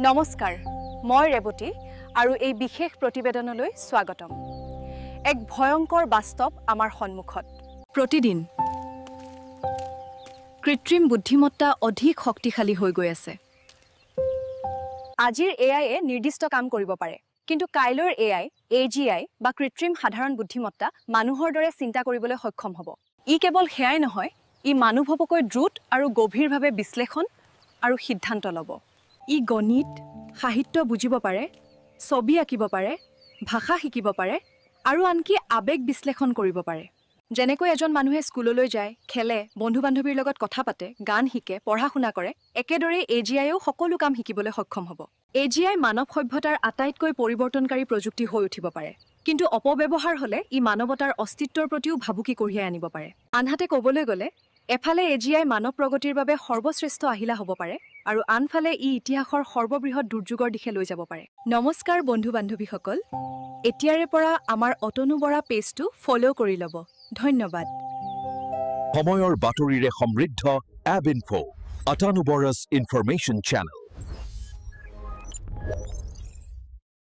নমস্কাৰ মই ৰেৱতী আৰু এই বিশেষ প্ৰতিবেদনলৈ স্বাগতম এক ভয়ংকৰ বাস্তৱ আমাৰ সন্মুখত প্ৰতিদিন কৃত্ৰিম বুদ্ধিমত্তা অধিক শক্তিশালী হৈ গৈ আছে আজিৰ এআইয়ে নিৰ্দিষ্ট কাম কৰিব পাৰে কিন্তু কাইলৈৰ এআই এজিআই বা কৃত্ৰিম সাধাৰণ বুদ্ধিমত্তা মানুহৰ দৰে চিন্তা কৰিবলৈ সক্ষম হ'ব ই কেৱল হেয়াই নহয় ই মানৱভাৱকৈ দ্ৰুত আৰু গভীৰভাৱে বিশ্লেষণ আৰু সিদ্ধান্ত ল'ব ই গণিত সাহিত্য বুজিব পাৰে ছবি আঁকিব পাৰে ভাষা শিকিব পাৰে আৰু আনকি আবেগ বিশ্লেষণ কৰিব পাৰে যেনেকৈ এজন মানুহে স্কুললৈ যায় খেলে বন্ধু-বান্ধৱীৰ লগত কথা পাতে গান শিকে পঢ়া-শুনা কৰে একেদৰে এজিআইও সকলো কাম শিকিবলৈ সক্ষম হ'ব এজিআই মানৱ সভ্যতাৰ আটাইতকৈ পৰিৱৰ্তনকাৰী প্ৰযুক্তি হৈ উঠিব পাৰে কিন্তু অপব্যৱহাৰ হ'লে ই মানৱতাৰ অস্তিত্বৰ প্ৰতিও ভাবুকি কঢ়িয়াই আনিব পাৰে আনহাতে ক'বলৈ গ'লে এফালে এজিআই মানৱ প্ৰগতিৰ বাবে সৰ্বশ্ৰেষ্ঠ আহিলা হ'ব পাৰে আৰু আনফালে ই ইতিহাসৰ সৰ্ববৃহৎ দুৰ্যোগৰ দিশে লৈ যাব পাৰে নমস্কাৰ বন্ধু-বান্ধৱীসকল এতিয়াৰে পৰা আমাৰ অতনু বৰা পেজটো ফলো কৰি ল'ব ধন্যবাদ সময়ৰ বাতৰিৰে সমৃদ্ধ এব ইনফো অতনু বৰাছ ইনফৰমেশ্যন চেনেল